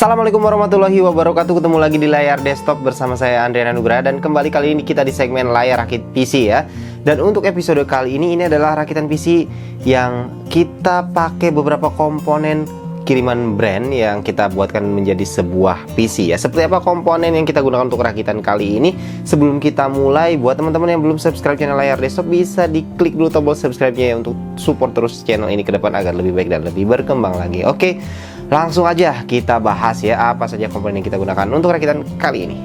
Assalamualaikum warahmatullahi wabarakatuh. Ketemu lagi di layar desktop bersama saya Andrian Anugrah. Dan kembali kali ini kita di segmen layar rakit PC ya. Dan untuk episode kali ini adalah rakitan PC yang kita pakai beberapa komponen kiriman brand yang kita buatkan menjadi sebuah PC ya. Seperti apa komponen yang kita gunakan untuk rakitan kali ini? Sebelum kita mulai, buat teman-teman yang belum subscribe channel layar desktop, bisa diklik dulu tombol subscribe-nya ya, untuk support terus channel ini ke depan agar lebih baik dan lebih berkembang lagi. Oke, langsung aja kita bahas ya apa saja komponen yang kita gunakan untuk rakitan kali ini.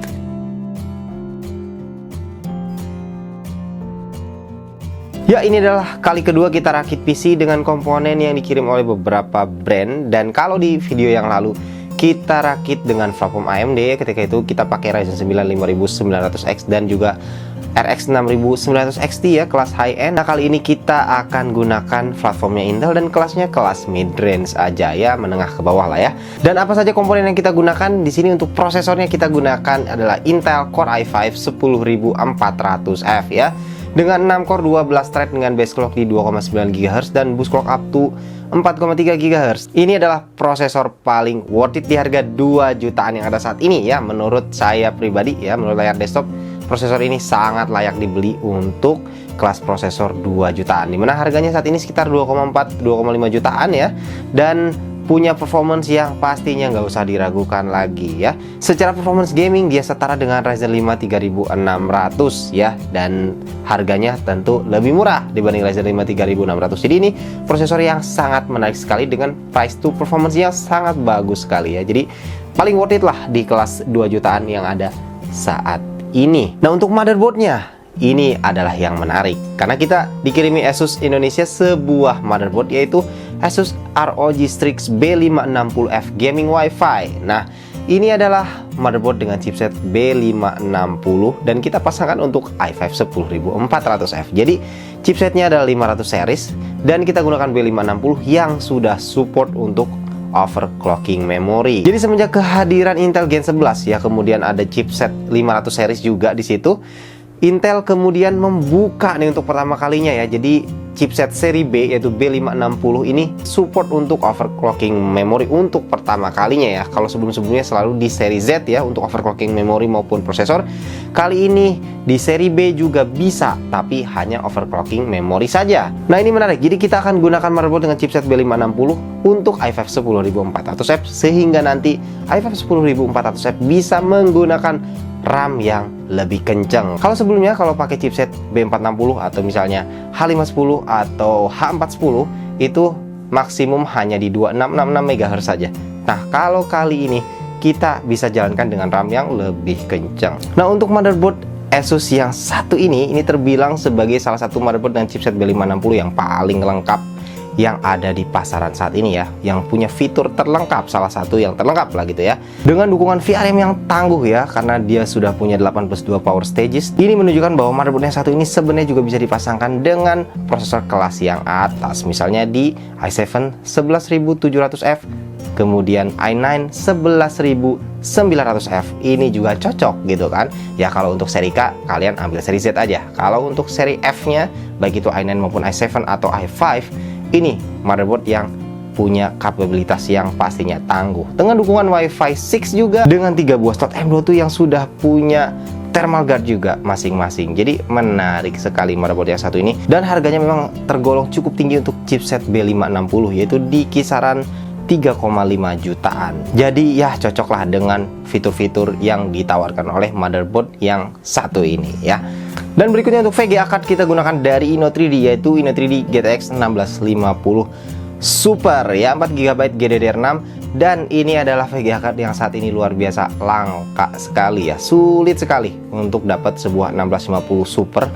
Ya, ini adalah kali kedua kita rakit PC dengan komponen yang dikirim oleh beberapa brand. Dan kalau di video yang lalu kita rakit dengan platform AMD, ketika itu kita pakai Ryzen 9 5900X dan juga RX 6900 XT ya, kelas high end. Nah, kali ini kita akan gunakan platformnya Intel dan kelasnya kelas mid range aja ya, menengah ke bawah lah ya. Dan apa saja komponen yang kita gunakan di sini? Untuk prosesornya kita gunakan adalah Intel Core i5 10400F ya, dengan 6 core 12 thread dengan base clock di 2,9 GHz dan boost clock up to 4,3 GHz. Ini adalah prosesor paling worth it di harga 2 jutaan yang ada saat ini ya, menurut saya pribadi ya, menurut layar desktop. Prosesor ini sangat layak dibeli untuk kelas prosesor 2 jutaan, dimana harganya saat ini sekitar 2,4-2,5 jutaan ya, dan punya performance yang pastinya nggak usah diragukan lagi ya. Secara performance gaming dia setara dengan Ryzen 5 3600 ya, dan harganya tentu lebih murah dibanding Ryzen 5 3600. Jadi ini prosesor yang sangat menarik sekali dengan price to performance yang sangat bagus sekali ya. Jadi paling worth it lah di kelas 2 jutaan yang ada saat ini. Nah, untuk motherboardnya ini adalah yang menarik karena kita dikirimi Asus Indonesia sebuah motherboard, yaitu Asus ROG Strix B560F Gaming Wi-Fi. Nah, ini adalah motherboard dengan chipset B560 dan kita pasangkan untuk i5 10400F. Jadi chipsetnya adalah 500 series dan kita gunakan B560 yang sudah support untuk overclocking memori. Jadi semenjak kehadiran Intel Gen 11 ya, kemudian ada chipset 500 series juga di situ, Intel kemudian membuka nih untuk pertama kalinya ya. Jadi chipset seri B yaitu B560 ini support untuk overclocking memori untuk pertama kalinya ya. Kalau sebelum-sebelumnya selalu di seri Z ya untuk overclocking memori maupun prosesor. Kali ini di seri B juga bisa, tapi hanya overclocking memori saja. Nah, ini menarik. Jadi kita akan gunakan motherboard dengan chipset B560 untuk i5 10400F, sehingga nanti i5 10400F bisa menggunakan RAM yang lebih kencang. Kalau sebelumnya kalau pakai chipset B460 atau misalnya H510 atau H410 itu maksimum hanya di 2666 MHz saja. Nah, kalau kali ini kita bisa jalankan dengan RAM yang lebih kencang. Nah, untuk motherboard Asus yang satu ini terbilang sebagai salah satu motherboard dengan chipset B560 yang paling lengkap yang ada di pasaran saat ini ya, yang punya fitur terlengkap, salah satu yang terlengkap lah gitu ya, dengan dukungan VRM yang tangguh ya, karena dia sudah punya 8+2 power stages. Ini menunjukkan bahwa motherboard yang satu ini sebenarnya juga bisa dipasangkan dengan prosesor kelas yang atas, misalnya di i7 11700F, kemudian i9 11900F. Ini juga cocok gitu kan ya. Kalau untuk seri K kalian ambil seri Z aja. Kalau untuk seri F nya baik itu i9 maupun i7 atau i5, ini motherboard yang punya kapabilitas yang pastinya tangguh, dengan dukungan Wi-Fi 6 juga, dengan 3 buah slot M.2 yang sudah punya thermal guard juga masing-masing. Jadi menarik sekali motherboard yang satu ini, dan harganya memang tergolong cukup tinggi untuk chipset B560, yaitu di kisaran 3,5 jutaan. Jadi ya cocoklah dengan fitur-fitur yang ditawarkan oleh motherboard yang satu ini ya. Dan berikutnya untuk VGA card kita gunakan dari Inno3D, yaitu Inno3D GTX 1650 Super ya, 4GB GDDR6. Dan ini adalah VGA card yang saat ini luar biasa langka sekali ya, sulit sekali untuk dapat sebuah 1650 Super.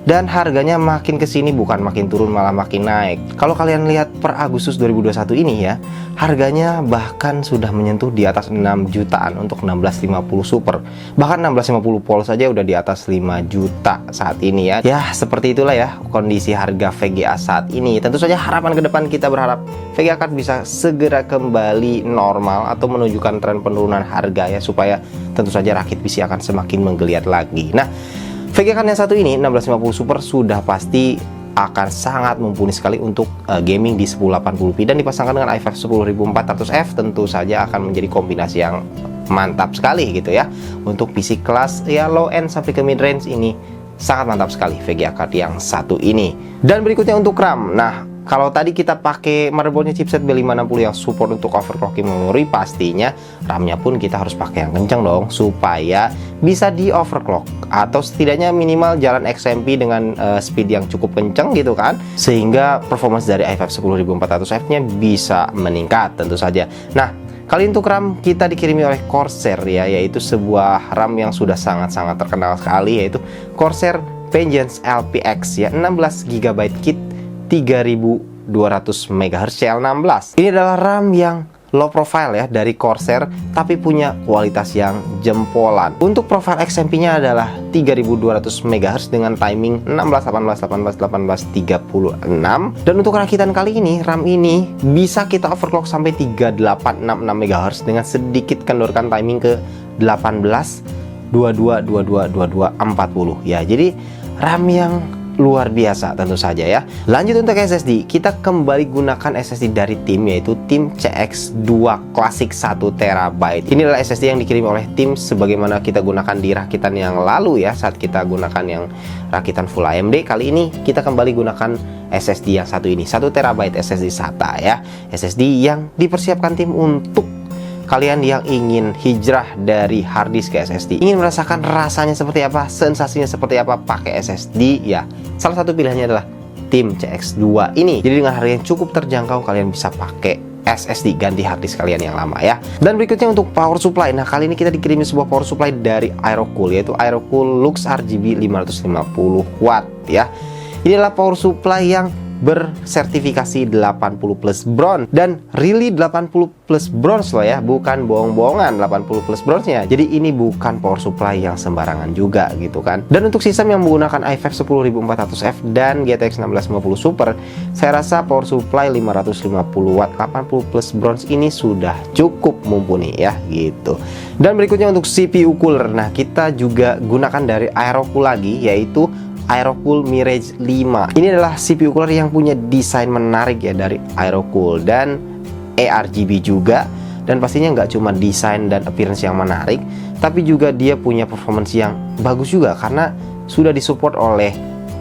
Dan harganya makin kesini bukan makin turun, malah makin naik. Kalau kalian lihat per Agustus 2021 ini ya, harganya bahkan sudah menyentuh di atas 6 jutaan untuk 1650 Super. Bahkan 1650 Pol saja udah di atas 5 juta saat ini ya. Ya, seperti itulah ya kondisi harga VGA saat ini. Tentu saja harapan ke depan kita berharap VGA card bisa segera kembali normal atau menunjukkan tren penurunan harga ya, supaya tentu saja rakit PC akan semakin menggeliat lagi. Nah, VGA card yang satu ini 1650 Super sudah pasti akan sangat mumpuni sekali untuk gaming di 1080p, dan dipasangkan dengan i5 10400F tentu saja akan menjadi kombinasi yang mantap sekali gitu ya. Untuk PC kelas ya low end sampai ke mid range ini sangat mantap sekali VGA card yang satu ini. Dan berikutnya untuk RAM. Nah, kalau tadi kita pakai motherboardnya chipset B560 yang support untuk overclocking memori, pastinya RAM-nya pun kita harus pakai yang kencang dong, supaya bisa di overclock atau setidaknya minimal jalan XMP dengan speed yang cukup kencang gitu kan, sehingga performance dari i5 10400F-nya bisa meningkat tentu saja. Nah, kali untuk RAM kita dikirimi oleh Corsair ya, yaitu sebuah RAM yang sudah sangat-sangat terkenal sekali, yaitu Corsair Vengeance LPX ya, 16 GB kit 3200 MHz CL16. Ini adalah RAM yang low profile ya dari Corsair, tapi punya kualitas yang jempolan. Untuk profile XMP-nya adalah 3200 MHz dengan timing 16, 18, 18, 18, 36. Dan untuk rakitan kali ini, RAM ini bisa kita overclock sampai 3866 MHz dengan sedikit kendorkan timing ke 18, 22, 22, 22, 40 ya. Jadi RAM yang luar biasa tentu saja ya. Lanjut untuk SSD, kita kembali gunakan SSD dari tim, yaitu tim CX2 Classic 1 TB. Ini adalah SSD yang dikirim oleh tim sebagaimana kita gunakan di rakitan yang lalu ya, saat kita gunakan yang rakitan full AMD. Kali ini kita kembali gunakan SSD yang satu ini, 1 TB SSD SATA ya. SSD yang dipersiapkan tim untuk kalian yang ingin hijrah dari harddisk ke SSD, ingin merasakan rasanya seperti apa, sensasinya seperti apa pakai SSD ya. Salah satu pilihannya adalah tim CX2 ini. Jadi dengan harga yang cukup terjangkau, kalian bisa pakai SSD, ganti harddisk kalian yang lama ya. Dan berikutnya untuk power supply. Nah, kali ini kita dikirimi sebuah power supply dari Aerocool, yaitu Aerocool Lux RGB 550 watt ya. Ini adalah power supply yang bersertifikasi 80 plus bronze, dan really 80 plus bronze loh ya, bukan bohong-bohongan 80 plus bronze-nya. Jadi ini bukan power supply yang sembarangan juga gitu kan. Dan untuk sistem yang menggunakan i5 10400F dan GTX 1650 Super, saya rasa power supply 550 watt 80 plus bronze ini sudah cukup mumpuni ya gitu. Dan berikutnya untuk CPU cooler. Nah, kita juga gunakan dari Aerocool lagi, yaitu Aerocool Mirage 5. Ini adalah CPU cooler yang punya desain menarik ya dari Aerocool, dan ARGB juga. Dan pastinya nggak cuma desain dan appearance yang menarik, tapi juga dia punya performance yang bagus juga, karena sudah disupport oleh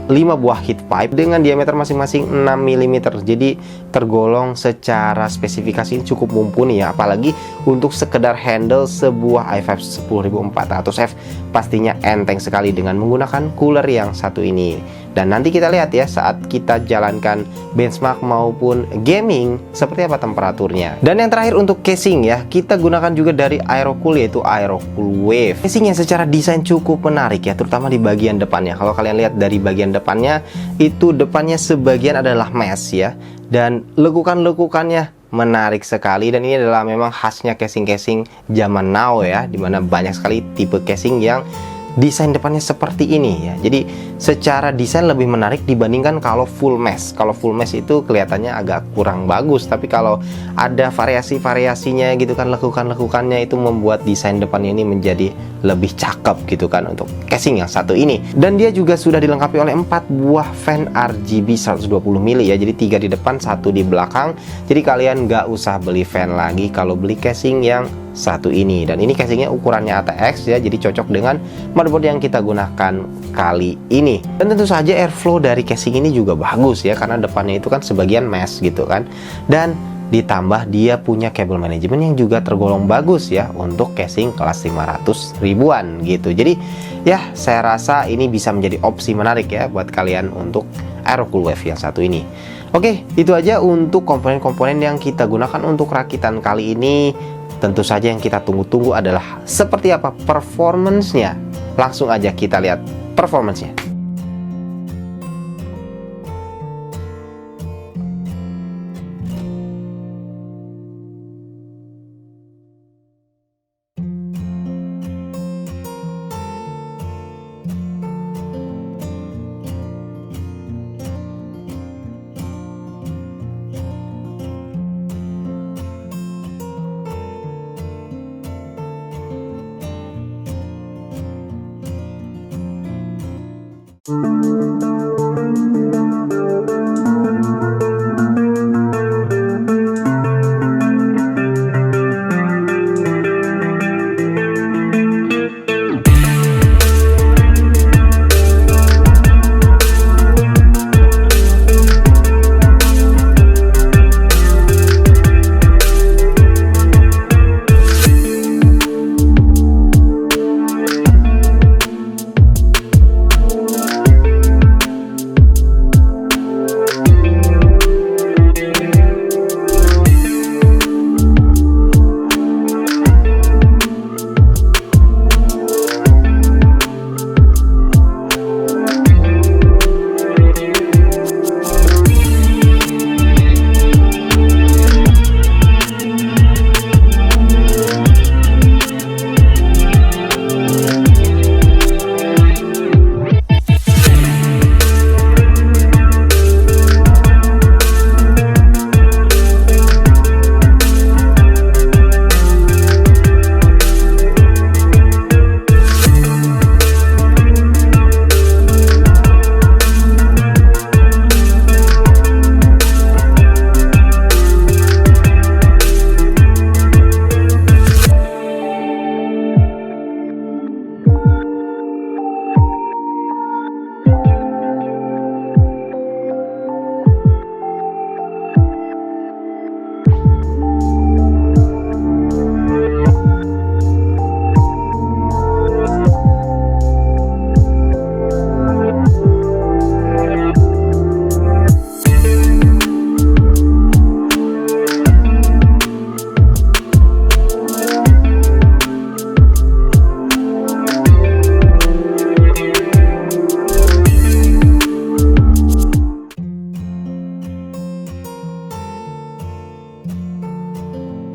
5 buah heat pipe dengan diameter masing-masing 6 mm. Jadi tergolong secara spesifikasi cukup mumpuni ya, apalagi untuk sekedar handle sebuah i5 10400F pastinya enteng sekali dengan menggunakan cooler yang satu ini. Dan nanti kita lihat ya saat kita jalankan benchmark maupun gaming seperti apa temperaturnya. Dan yang terakhir untuk casing ya, kita gunakan juga dari Aerocool, yaitu Aerocool Wave. Casing yang secara desain cukup menarik ya, terutama di bagian depannya. Kalau kalian lihat dari bagian depannya, itu depannya sebagian adalah mesh ya, dan lekukan-lekukannya menarik sekali. Dan ini adalah memang khasnya casing-casing zaman now ya, dimana banyak sekali tipe casing yang desain depannya seperti ini ya. Jadi secara desain lebih menarik dibandingkan kalau full mesh. Kalau full mesh itu kelihatannya agak kurang bagus, tapi kalau ada variasi-variasinya gitu kan, lekukan-lekukannya itu membuat desain depannya ini menjadi lebih cakep gitu kan untuk casing yang satu ini. Dan dia juga sudah dilengkapi oleh 4 buah fan RGB 120 mili ya. Jadi 3 di depan, 1 di belakang. Jadi kalian nggak usah beli fan lagi kalau beli casing yang satu ini. Dan ini casingnya ukurannya ATX ya, jadi cocok dengan motherboard yang kita gunakan kali ini. Dan tentu saja airflow dari casing ini juga bagus ya, karena depannya itu kan sebagian mesh gitu kan. Dan ditambah dia punya kabel manajemen yang juga tergolong bagus ya untuk casing kelas 500 ribuan gitu. Jadi ya saya rasa ini bisa menjadi opsi menarik ya buat kalian untuk Aerocool Wave yang satu ini. Oke, itu aja untuk komponen-komponen yang kita gunakan untuk rakitan kali ini. Tentu saja yang kita tunggu-tunggu adalah seperti apa performance-nya. Langsung aja kita lihat performance-nya.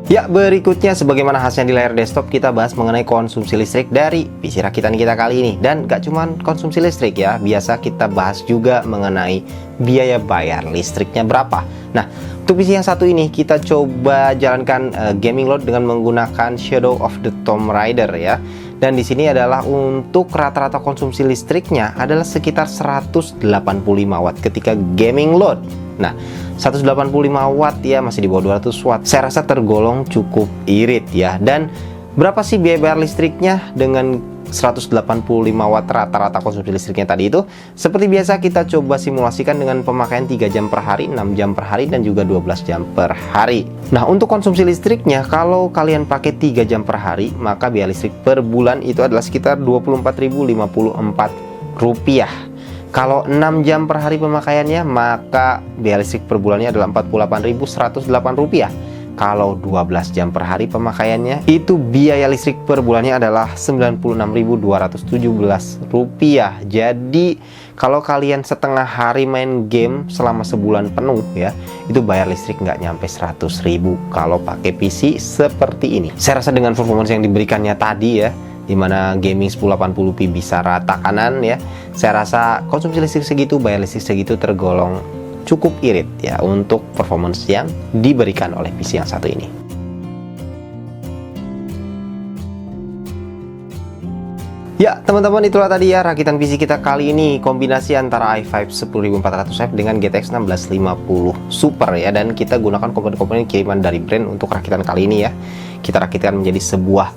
Ya, berikutnya sebagaimana khasnya di layar desktop, kita bahas mengenai konsumsi listrik dari PC rakitan kita kali ini. Dan gak cuman konsumsi listrik ya, biasa kita bahas juga mengenai biaya bayar listriknya berapa. Nah, untuk PC yang satu ini kita coba jalankan gaming load dengan menggunakan Shadow of the Tomb Raider ya. Dan di sini adalah untuk rata-rata konsumsi listriknya adalah sekitar 185 watt ketika gaming load. Nah, 185 watt ya, masih di bawah 200 watt. Saya rasa tergolong cukup irit ya. Dan berapa sih biaya bayar listriknya dengan 185 watt rata-rata konsumsi listriknya tadi itu? Seperti biasa kita coba simulasikan dengan pemakaian 3 jam per hari, 6 jam per hari, dan juga 12 jam per hari. Nah, untuk konsumsi listriknya, kalau kalian pakai 3 jam per hari, maka biaya listrik per bulan itu adalah sekitar Rp24.054. Kalau 6 jam per hari pemakaiannya, maka biaya listrik per bulannya adalah Rp48.108. Kalau 12 jam per hari pemakaiannya, itu biaya listrik per bulannya adalah Rp96.217. Jadi kalau kalian setengah hari main game selama sebulan penuh ya, itu bayar listrik nggak nyampe 100.000 kalau pakai PC seperti ini. Saya rasa dengan performance yang diberikannya tadi ya, dimana gaming 1080p bisa rata kanan ya, saya rasa konsumsi listrik segitu, bayar listrik segitu tergolong cukup irit ya untuk performance yang diberikan oleh PC yang satu ini. Ya teman-teman, itulah tadi ya rakitan PC kita kali ini, kombinasi antara i5 10400F dengan GTX 1650 Super ya. Dan kita gunakan komponen-komponen kiriman dari brand untuk rakitan kali ini ya. Kita rakitkan menjadi sebuah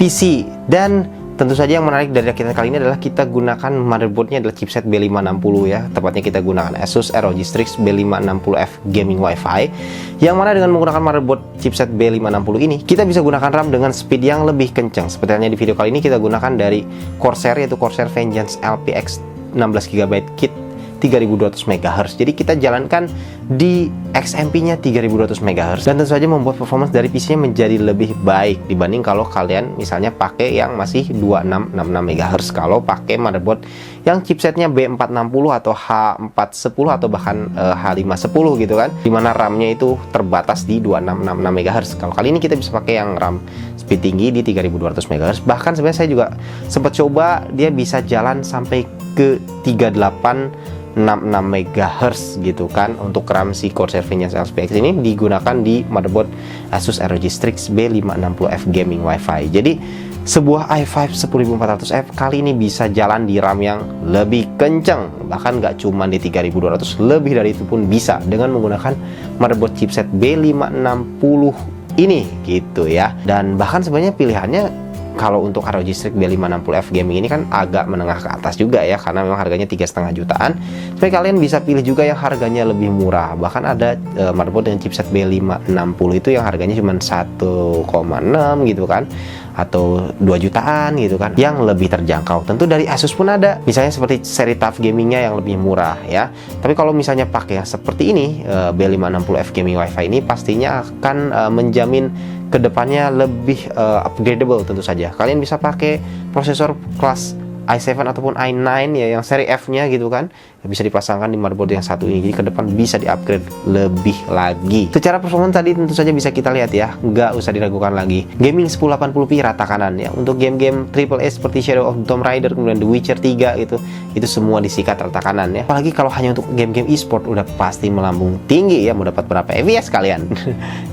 PC. Dan tentu saja yang menarik dari rakitan kali ini adalah kita gunakan motherboardnya adalah chipset B560 ya. Tepatnya kita gunakan Asus ROG Strix B560F Gaming Wi-Fi, yang mana dengan menggunakan motherboard chipset B560 ini kita bisa gunakan RAM dengan speed yang lebih kencang. Seperti halnya di video kali ini kita gunakan dari Corsair, yaitu Corsair Vengeance LPX 16GB kit 3200 MHz. Jadi kita jalankan di XMP-nya 3200 MHz, dan tentu saja membuat performance dari PC-nya menjadi lebih baik dibanding kalau kalian misalnya pakai yang masih 2666 MHz. Kalau pakai motherboard yang chipsetnya B460 atau H410 atau bahkan H510 gitu kan, dimana RAM-nya itu terbatas di 2666 MHz. Kalau kali ini kita bisa pakai yang RAM speed tinggi di 3200 MHz. Bahkan sebenarnya saya juga sempat coba, dia bisa jalan sampai ke 3866 MHz gitu kan. Untuk RAM si Corsair Vengeance LPX ini digunakan di motherboard Asus ROG Strix B560F Gaming Wi-Fi. Jadi sebuah i5 10400F kali ini bisa jalan di RAM yang lebih kencang, bahkan nggak cuma di 3200, lebih dari itu pun bisa dengan menggunakan motherboard chipset B560 ini gitu ya. Dan bahkan sebenarnya pilihannya kalau untuk ROG Strix B560F Gaming ini kan agak menengah ke atas juga ya, karena memang harganya 3,5 jutaan. Tapi kalian bisa pilih juga yang harganya lebih murah. Bahkan ada motherboard dengan chipset B560 itu yang harganya cuma 1,6 gitu kan, atau 2 jutaan gitu kan, yang lebih terjangkau. Tentu dari Asus pun ada, misalnya seperti seri TUF gamingnya yang lebih murah ya. Tapi kalau misalnya pakai yang seperti ini, B560F Gaming Wi-Fi ini pastinya akan menjamin kedepannya lebih upgradable. Tentu saja kalian bisa pakai prosesor kelas i7 ataupun i9 ya, yang seri F-nya gitu kan, bisa dipasangkan di motherboard yang satu ini. Jadi ke depan bisa di-upgrade lebih lagi. Secara performance tadi tentu saja bisa kita lihat ya, nggak usah diragukan lagi. Gaming 1080p rata kanan ya. Untuk game-game AAA seperti Shadow of the Tomb Raider, kemudian The Witcher 3 itu semua disikat rata kanan ya. Apalagi kalau hanya untuk game-game e-sport udah pasti melambung tinggi ya, mau dapat berapa FPS kalian.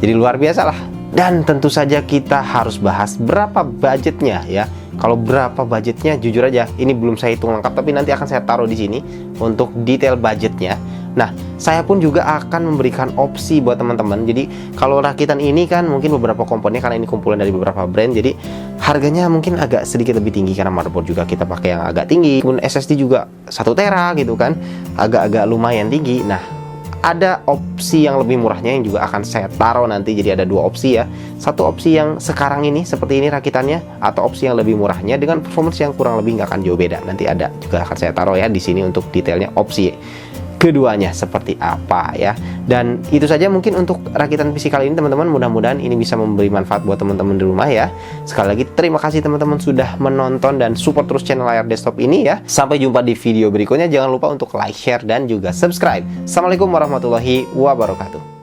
Jadi luar biasa lah. Dan tentu saja kita harus bahas berapa budgetnya ya. Kalau berapa budgetnya, jujur aja ini belum saya hitung lengkap, tapi nanti akan saya taruh di sini untuk detail budgetnya. Nah, saya pun juga akan memberikan opsi buat teman-teman. Jadi kalau rakitan ini kan mungkin beberapa komponennya, karena ini kumpulan dari beberapa brand, jadi harganya mungkin agak sedikit lebih tinggi karena motherboard juga kita pakai yang agak tinggi. Kemudian SSD juga 1 tera gitu kan, agak-agak lumayan tinggi. Nah, ada opsi yang lebih murahnya yang juga akan saya taruh nanti. Jadi ada 2 opsi ya. Satu opsi yang sekarang ini seperti ini rakitannya, atau opsi yang lebih murahnya dengan performance yang kurang lebih nggak akan jauh beda. Nanti ada juga akan saya taruh ya di sini untuk detailnya opsi keduanya seperti apa ya. Dan itu saja mungkin untuk rakitan PC kali ini teman-teman. Mudah-mudahan ini bisa memberi manfaat buat teman-teman di rumah ya. Sekali lagi terima kasih teman-teman sudah menonton dan support terus channel layar desktop ini ya. Sampai jumpa di video berikutnya. Jangan lupa untuk like, share, dan juga subscribe. Assalamualaikum warahmatullahi wabarakatuh.